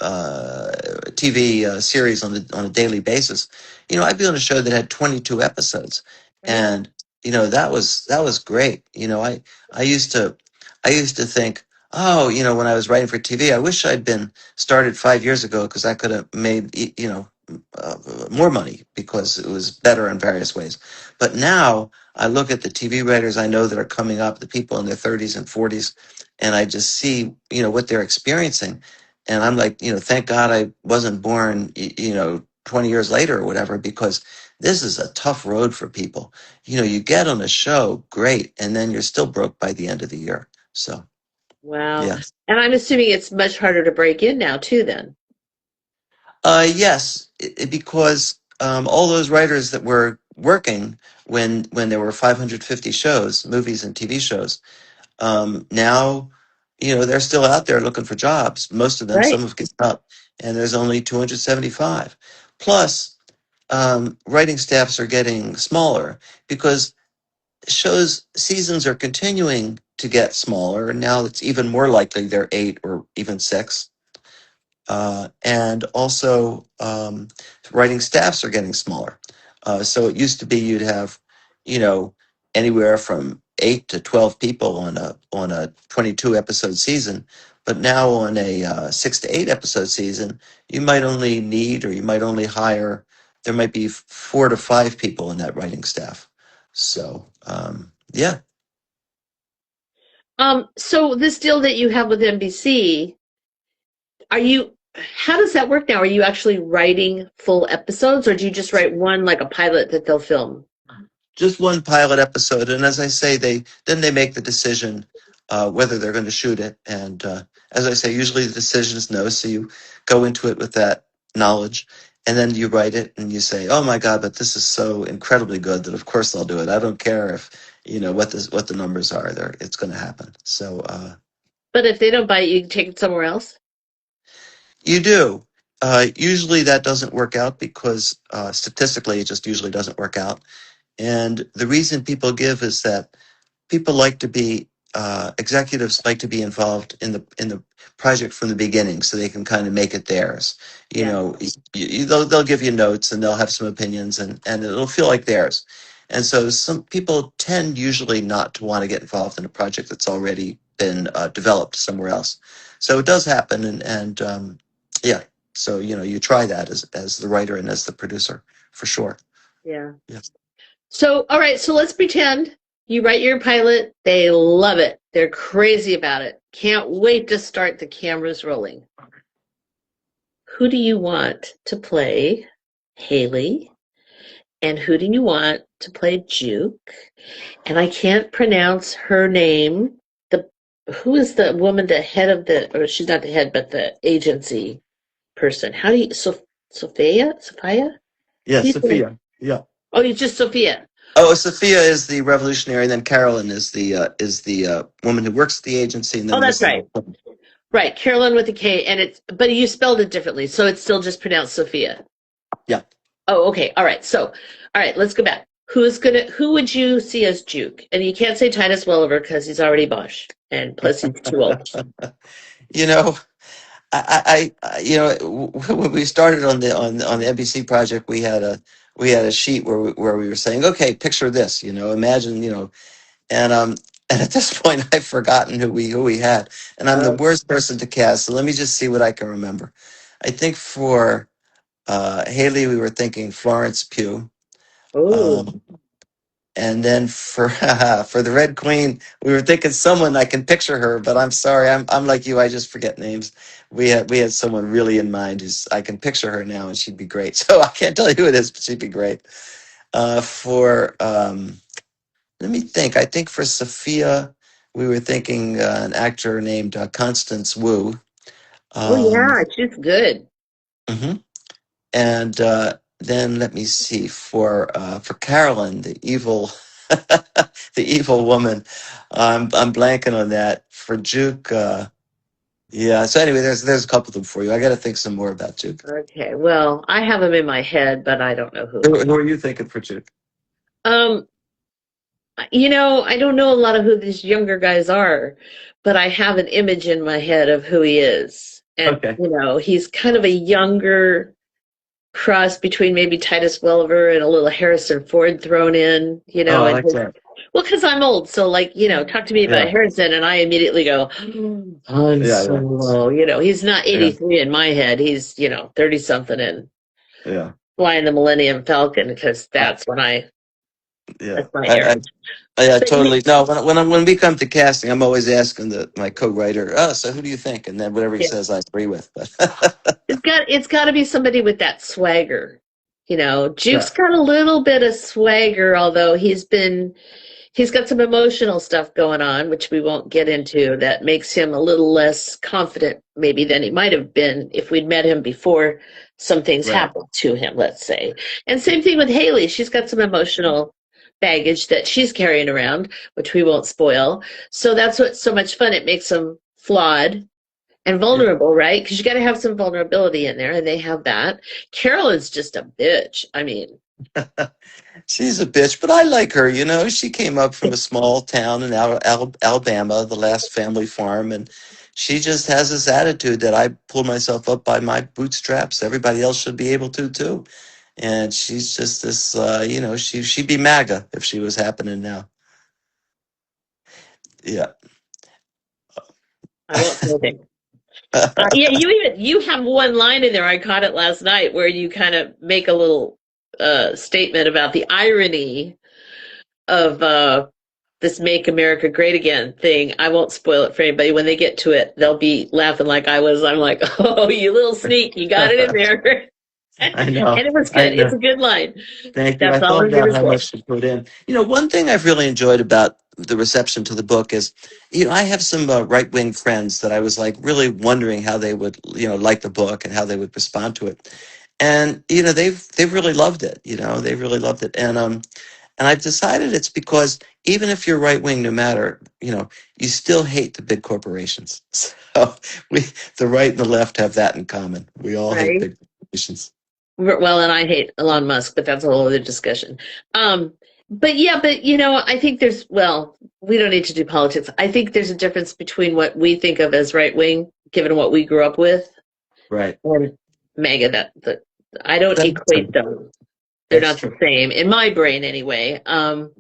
TV series on a daily basis, I'd be on a show that had 22 episodes, right. And that was great. I used to think, oh, when I was writing for TV, I wish I'd been started 5 years ago because I could have made more money because it was better in various ways. But now I look at the TV writers I know that are coming up, the people in their 30s and 40s, and I just see what they're experiencing, and I'm like, thank God I wasn't born 20 years later or whatever, because this is a tough road for people. You get on a show, great, and then you're still broke by the end of the year. So, Wow. Yeah. And I'm assuming it's much harder to break in now too then. Yes, because all those writers that were working when there were 550 shows, movies and TV shows, now, they're still out there looking for jobs. Most of them, some Right. have given up, and there's only 275. Plus, writing staffs are getting smaller because seasons are continuing to get smaller, and now it's even more likely they're 8 or even 6. And also, writing staffs are getting smaller. So it used to be you'd have, you know, anywhere from 8 to 12 people on a 22 episode season, but now on a 6 to 8 episode season, you might only need or you might only hire. There might be 4 to 5 people in that writing staff. So yeah. So this deal that you have with NBC, how does that work now? Are you actually writing full episodes or do you just write one like a pilot that they'll film? Just one pilot episode, and as I say, they make the decision whether they're going to shoot it. And as I say, usually the decision is no, so you go into it with that knowledge, and then you write it, and you say, "Oh my God, but this is so incredibly good that of course I'll do it. I don't care if what the numbers are. There, it's going to happen." So But if they don't buy it, you can take it somewhere else? you do. Usually that doesn't work out because statistically it just usually doesn't work out. And the reason people give is that people like to be executives like to be involved in the project from the beginning, so they can kind of make it theirs. Yeah. They'll give you notes and they'll have some opinions, and it'll feel like theirs. And so some people tend usually not to want to get involved in a project that's already been developed somewhere else. So it does happen, and yeah. So you try that as the writer and as the producer for sure. Yeah. Yeah. So, all right, so let's pretend you write your pilot. They love it. They're crazy about it. Can't wait to start the cameras rolling. Who do you want to play Haley? And who do you want to play Juke? And I can't pronounce her name. Who is the woman, the head of or she's not the head, but the agency person? How do you, Sophia? Sophia? Yeah, How do you say? Sophia. Yeah. Oh, it's just Sophia. Oh, Sophia is the revolutionary, and then Carolyn is the woman who works at the agency, and Oh, then that's this is right. Right, Carolyn with a K, but you spelled it differently, so it's still just pronounced Sophia. yeah. Oh, okay. All right. So, all right, let's go back. Who would you see as Juke? And you can't say Titus Welliver because he's already Bosch, and plus he's too old. You know, when we started on the NBC project, we had a sheet where we were saying, okay, picture this, imagine, and at this point I've forgotten who we had, and I'm the Oh, worst person to cast. So let me just see what I can remember. I think for Haley, we were thinking Florence Pugh. oh, Um, And then for for the Red Queen, we were thinking someone I can picture her, but I'm sorry, I'm like you, I just forget names. We had someone really in mind who's I can picture her now, and she'd be great. So I can't tell you who it is, but she'd be great. For let me think. I think for Sophia, we were thinking an actor named Constance Wu. oh, Um, yeah, she's good. mhm. And then let me see for Carolyn, the evil, the evil woman. I'm blanking on that. For Juke, yeah. So anyway, there's a couple of them for you. I got to think some more about Juke. Okay, well, I have him in my head, but I don't know who. Who are you thinking for Juke? Um, I don't know a lot of who these younger guys are, but I have an image in my head of who he is. And, Okay. He's kind of a younger cross between maybe Titus Welliver and a little Harrison Ford thrown in, Oh, I and like that. well, because I'm old, so talk to me about Yeah. Harrison, and I immediately go, Han Yeah. Solo. He's not Yeah. 83 in my head. He's 30 something and Yeah. flying the Millennium Falcon because Yeah. Yeah. that's my era. Yeah, But totally. No, when we come to casting, I'm always asking my co-writer, oh, so who do you think? And then whatever he yeah, says, I agree with. But it's got to be somebody with that swagger. yeah. Juke's got a little bit of swagger, although he's been He's got some emotional stuff going on, which we won't get into, that makes him a little less confident maybe than he might have been if we'd met him before some things Right. happened to him, let's say. And same thing with Haley. She's got some emotional baggage that she's carrying around, which we won't spoil. So that's what's so much fun. It makes them flawed and vulnerable, right? Because you got to have some vulnerability in there, and they have that. Carolyn's just a bitch. I mean, She's a bitch, but I like her. You know, she came up from a small town in Alabama, the last family farm, and she just has this attitude that I pull myself up by my bootstraps. Everybody else should be able to too. And she's just this, you know, she'd be MAGA if she was happening now. Yeah. I won't say anything. Yeah, you have one line in there. I caught it last night where you kind of make a little statement about the irony of this "Make America Great Again" thing. I won't spoil it for anybody. When they get to it, they'll be laughing like I was. I'm like, oh, you little sneak, you got it in there. I know. And it was good. It's a good line. Thank you. That's I all thought I'm about gonna how say. much to put in. You know, one thing I've really enjoyed about the reception to the book is, you know, I have some right-wing friends that I was like really wondering how they would, you know, like the book and how they would respond to it. And, you know, they've really loved it. You know, they really loved it. And I've decided it's because even if you're right-wing, no matter, you know, you still hate the big corporations. So the right and the left have that in common. We all hate Right. big corporations. Well, and I hate Elon Musk, but that's a whole other discussion. But yeah, but you know, I think well, we don't need to do politics. I think there's a difference between what we think of as right wing, given what we grew up with, Right. and MAGA. I don't That's equate them. They're not true. the same in my brain, anyway. And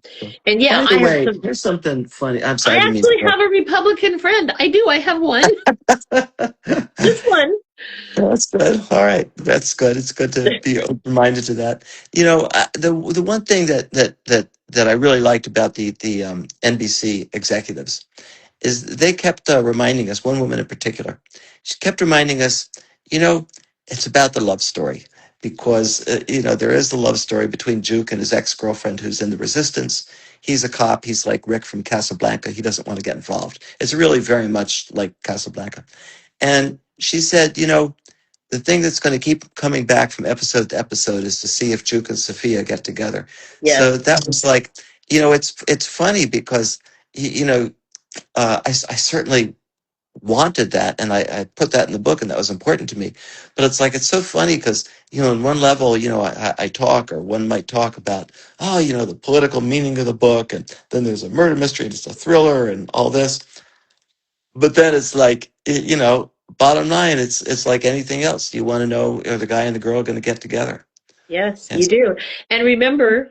yeah, By I the have way, some. here's something funny. I'm sorry, I I didn't mean to actually have a Republican friend. I do. I have one. Just one. That's good. All right, that's good. It's good to be open-minded to that. You know, the one thing that I really liked about the NBC executives is they kept reminding us. One woman in particular, she kept reminding us. You know, it's about the love story because you know there is the love story between Juke and his ex-girlfriend who's in the resistance. He's a cop. He's like Rick from Casablanca. He doesn't want to get involved. It's really very much like Casablanca. And she said, you know, the thing that's going to keep coming back from episode to episode is to see if Juke and Sophia get together. Yes. So that was like, you know, it's funny because, you know, I certainly wanted that and I put that in the book and that was important to me. But it's like, it's so funny because, you know, on one level, you know, I talk or one might talk about, oh, you know, the political meaning of the book. And then there's a murder mystery and it's a thriller and all this. But then it's like, you know, bottom line, it's like anything else. You want to know, are the guy and the girl going to get together? Yes, And you do. And remember,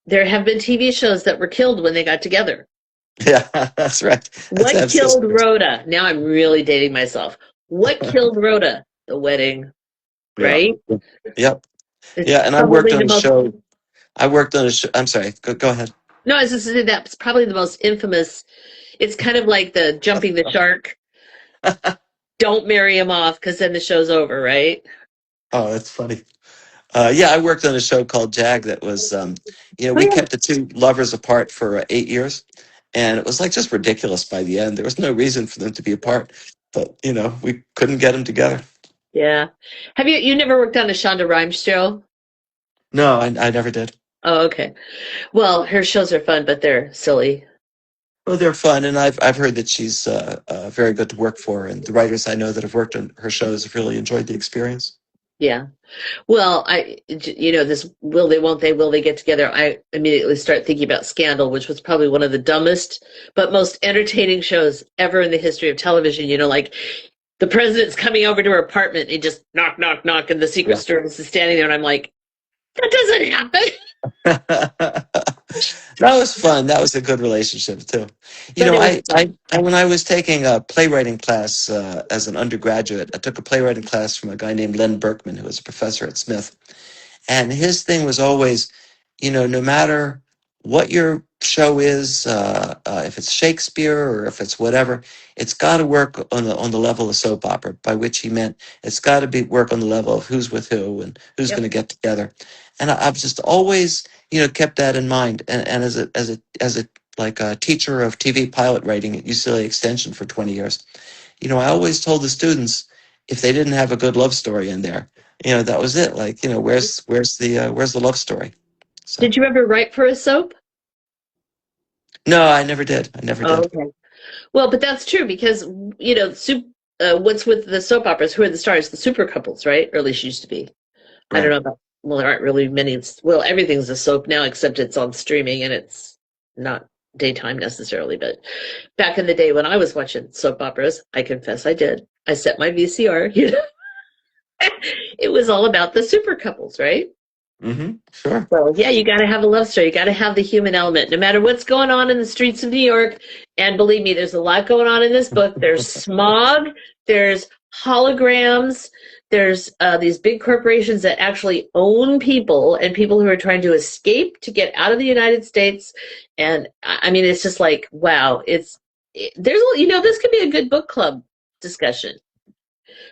there have been TV shows that were killed when they got together. yeah, that's right. That's What killed absolutely Rhoda? Now I'm really dating myself. What killed Rhoda? The wedding, yeah, right? yep, It's yeah. And I worked probably on the a most. show. I worked on a show. I'm sorry. Go ahead. No, I was just saying that's probably the most infamous. It's kind of like the jumping the shark. Don't marry him off because then the show's over, right? Oh, that's funny. Yeah, I worked on a show called Jag that was, you know, Oh, we yeah. kept the two lovers apart for 8 years, and it was like just ridiculous by the end. There was no reason for them to be apart, but you know, we couldn't get them together. Yeah. Have you never worked on a Shonda Rhimes show? No, I never did. Oh, okay. Well, her shows are fun, but they're silly. Well, they're fun, and I've heard that she's very good to work for, and the writers I know that have worked on her shows have really enjoyed the experience. Yeah. Well, this will they, won't they, will they get together? I immediately start thinking about Scandal, which was probably one of the dumbest but most entertaining shows ever in the history of television. You know, like the president's coming over to her apartment and he just knock, knock, knock, and the Secret Yeah. Service is standing there, and I'm like, that doesn't happen. That was fun. That was a good relationship too. You But know, it was fun. I when I was taking a playwriting class as an undergraduate, I took a playwriting class from a guy named Len Berkman, who was a professor at Smith. And his thing was always, you know, no matter what your show is, if it's Shakespeare or if it's whatever, it's got to work on the level of soap opera. By which he meant it's got to be work on the level of who's with who and who's Yep. going to get together. and I've just always, kept that in mind. And as a like a teacher of TV pilot writing at UCLA Extension for 20 years, I always told the students if they didn't have a good love story in there, that was it. Like, where's the love story? So Did you ever write for a soap? no, I never did. I never Oh, did. okay. Well, but that's true because what's with the soap operas? Who are the stars? The super couples, right? Or at least used to be. I don't Right. know about. Well, there aren't really many. Well, everything's a soap now, except it's on streaming and it's not daytime necessarily. But back in the day when I was watching soap operas, I confess I did. I set my VCR. It was all about the super couples, right? Mm-hmm. Sure. So yeah, you got to have a love story. You got to have the human element, no matter what's going on in the streets of New York. And believe me, there's a lot going on in this book. There's smog. There's holograms. There's these big corporations that actually own people and people who are trying to escape to get out of the United States. And I mean, it's just like, wow. There's this could be a good book club discussion.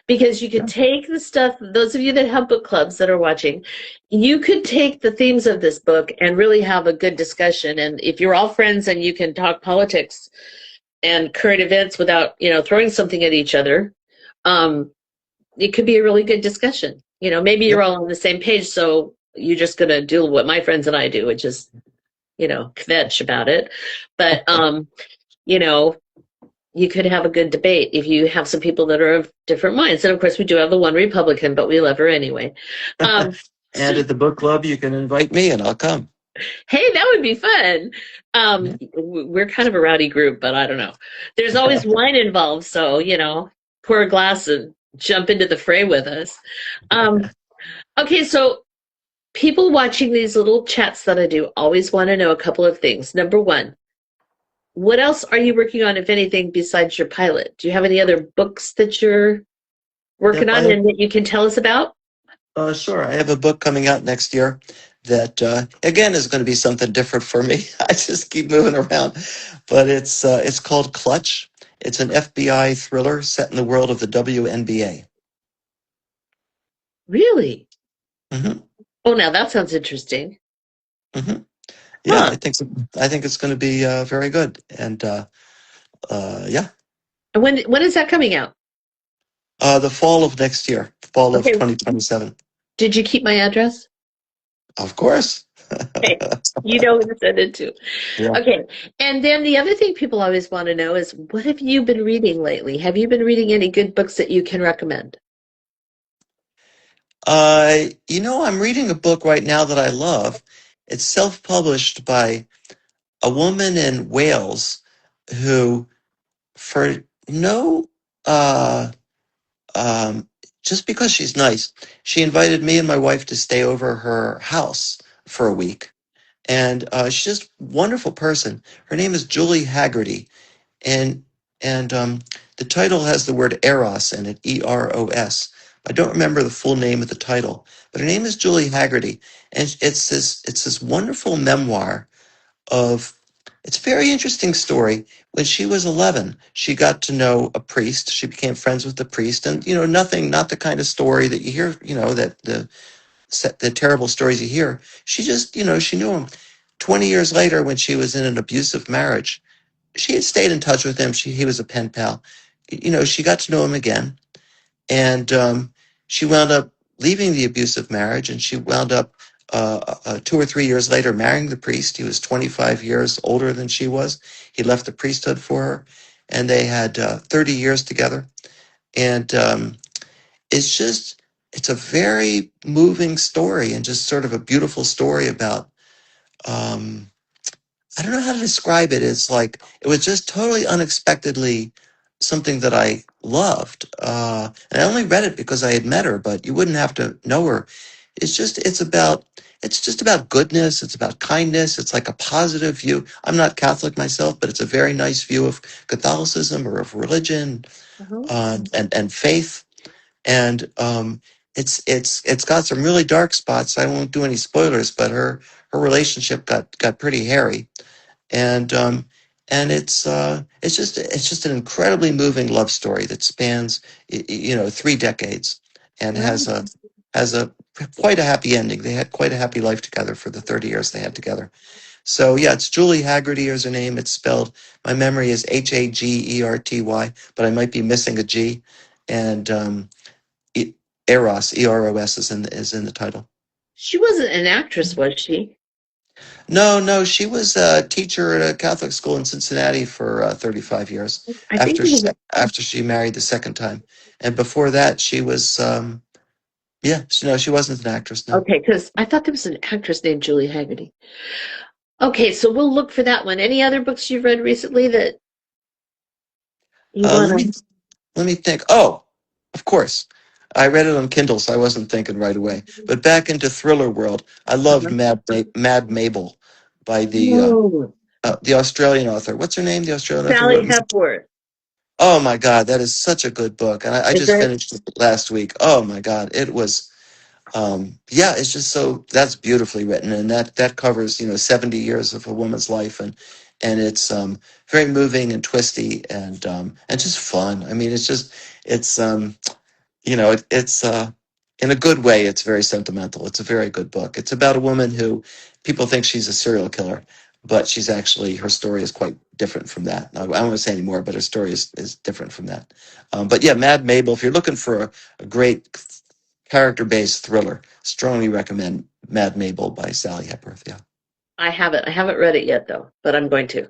Because you could take the stuff, those of you that have book clubs that are watching, you could take the themes of this book and really have a good discussion. And if you're all friends and you can talk politics and current events without, throwing something at each other, it could be a really good discussion. Maybe you're all on the same page, so you're just going to do what my friends and I do, which is, kvetch about it. But, you could have a good debate if you have some people that are of different minds. And of course, we do have the one Republican, but we love her anyway. And at the book club, you can invite me and I'll come. Hey, that would be fun. We're kind of a rowdy group, but I don't know. There's always wine involved, so, pour a glass and jump into the fray with us. Okay, so people watching these little chats that I do always want to know a couple of things. Number one, what else are you working on, if anything, besides your pilot? Do you have any other books that you're working on and that you can tell us about? Sure. I have a book coming out next year that, again, is going to be something different for me. I just keep moving around. But it's called Clutch. It's an FBI thriller set in the world of the WNBA. Really? Mm-hmm. Oh, now that sounds interesting. Mm-hmm. Yeah, Huh. I think it's going to be very good. And yeah. And when is that coming out? The fall of next year, fall of Okay. 2027. Did you keep my address? Of course. Okay. You know who to send it to. Yeah. Okay. And then the other thing people always want to know is, what have you been reading lately? Have you been reading any good books that you can recommend? I'm reading a book right now that I love. It's self-published by a woman in Wales who, for no, um, just because she's nice, she invited me and my wife to stay over her house for a week. And she's just a wonderful person. Her name is Julie Haggerty. And the title has the word Eros in it, Eros. I don't remember the full name of the title, but her name is Julie Haggerty, and it's this wonderful memoir of. It's a very interesting story. When she was 11, she got to know a priest. She became friends with the priest, and not the kind of story that you hear. That the terrible stories you hear. She just, she knew him. 20 years later, when she was in an abusive marriage, she had stayed in touch with him. He was a pen pal. She got to know him again, and she wound up leaving the abusive marriage, and she wound up 2 or 3 years later marrying the priest. He was 25 years older than she was. He left the priesthood for her, and they had 30 years together. And it's a very moving story, and just sort of a beautiful story about. I don't know how to describe it. It's like it was just totally unexpectedly something that I loved. And I only read it because I had met her, but you wouldn't have to know her. It's just about goodness. It's about kindness. It's like a positive view. I'm not Catholic myself, but it's a very nice view of Catholicism or of religion and faith. And it's got some really dark spots. I won't do any spoilers, but her relationship got pretty hairy. And it's just an incredibly moving love story that spans 3 decades and has a quite a happy ending. They had quite a happy life together for the 30 years they had together. So yeah, it's Julie Haggerty is her name. It's spelled, my memory is Hagerty, but I might be missing a G. And Eros, Eros is in the title. She wasn't an actress, was she? No, she was a teacher at a Catholic school in Cincinnati for 35 years I think it was, after she married the second time. And before that, she was, yeah, no, she wasn't an actress, no. okay, because I thought there was an actress named Julie Haggerty. Okay, so we'll look for that one. Any other books you've read recently that you Uh, want let me to? let me think. Oh, of course. I read it on Kindle, so I wasn't thinking right away. But back into thriller world, I loved Mad Mabel by No, the Australian author. What's her name? The Australian author who Sally wrote. Hepworth. Oh my God, that is such a good book, and I Is just that? finished it last week. Oh my God, it was. Yeah, it's just so that's beautifully written, and that covers 70 years of a woman's life, and it's very moving and twisty and just fun. I mean, it's it's in a good way. It's very sentimental. It's a very good book. It's about a woman who people think she's a serial killer, but she's actually her story is quite different from that. I don't want to say any more, but her story is different from that. But yeah, Mad Mabel. If you're looking for a great character-based thriller, strongly recommend Mad Mabel by Sally Hepworth. Yeah. I haven't. I haven't read it yet, though, but I'm going to.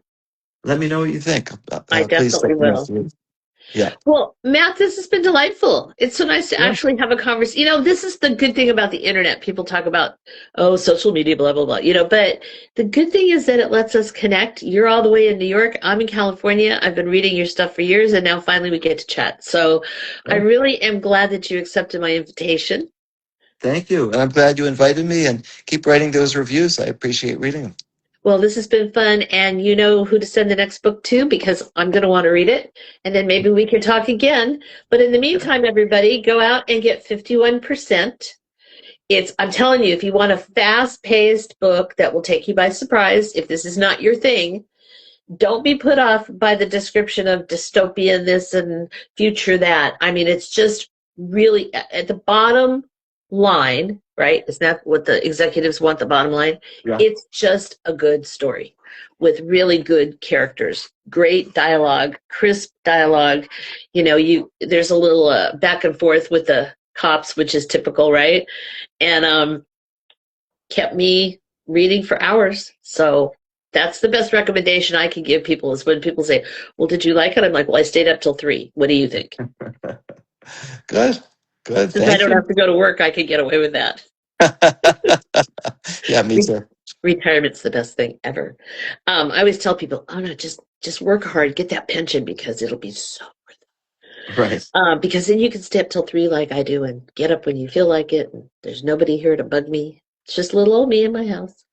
Let me know what you think. I Please definitely let me will. know. Yeah. Well, Matt, this has been delightful. It's so nice to Yeah. actually have a conversation. This is the good thing about the internet. People talk about, oh, social media, blah, blah, blah, but the good thing is that it lets us connect. You're all the way in New York. I'm in California. I've been reading your stuff for years, and now finally we get to chat. So I really am glad that you accepted my invitation. Thank you. And I'm glad you invited me and keep writing those reviews. I appreciate reading them. Well, this has been fun, and you know who to send the next book to because I'm going to want to read it, and then maybe we can talk again. But in the meantime, everybody, go out and get 51%. I'm telling you, if you want a fast-paced book that will take you by surprise, if this is not your thing, don't be put off by the description of dystopian this and future that. I mean, it's just really at the bottom line, right? Isn't that what the executives want, the bottom line? Yeah. It's just a good story with really good characters, great dialogue, crisp dialogue. There's a little back and forth with the cops, which is typical, right? And kept me reading for hours. So that's the best recommendation I can give people is when people say, well, did you like it? I'm like, well, I stayed up till 3. What do you think? Good. Since I Thank don't you. have to go to work, I can get away with that. Yeah, me too. Retirement's the best thing ever. I always tell people, oh no, just work hard, get that pension because it'll be so worth it. Right. Because then you can stay up till 3 like I do and get up when you feel like it. And there's nobody here to bug me. It's just little old me in my house.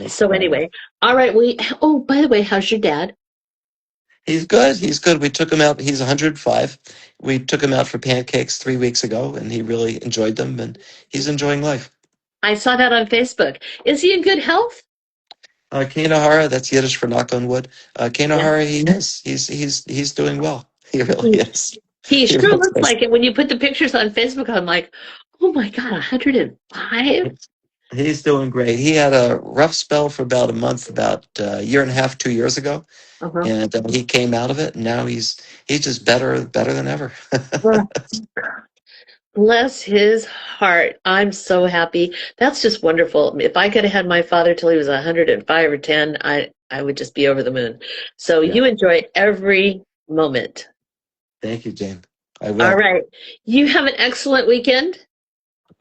So anyway, all right. Oh, by the way, how's your dad? He's good. He's good. We took him out. He's 105. We took him out for pancakes 3 weeks ago, and he really enjoyed them, and he's enjoying life. I saw that on Facebook. Is he in good health? 𝐻𝐚, that's Yiddish for knock on wood. 𝐻𝐚, he is. He's doing well. He really is. He He sure really looks is. like it. When you put the pictures on Facebook, I'm like, oh my God, 105? He's doing great. He had a rough spell for about a month, about a year and a half, 2 years ago, Uh-huh. and he came out of it. And now he's just better than ever. Bless his heart. I'm so happy. That's just wonderful. If I could have had my father till he was 105 or 10, I would just be over the moon. So Yeah. you enjoy every moment. Thank you, Jane. I will. All right. You have an excellent weekend.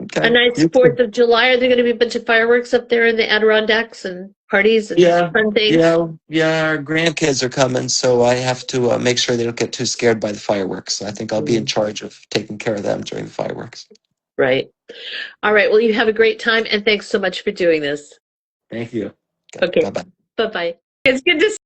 Okay. A nice You too. 4th of July. Are there going to be a bunch of fireworks up there in the Adirondacks and parties and fun things? Yeah. Our grandkids are coming, so I have to make sure they don't get too scared by the fireworks. So I think I'll be in charge of taking care of them during the fireworks. Right. All right. Well, you have a great time, and thanks so much for doing this. Thank you. Okay. Bye-bye. Bye-bye. It's good to see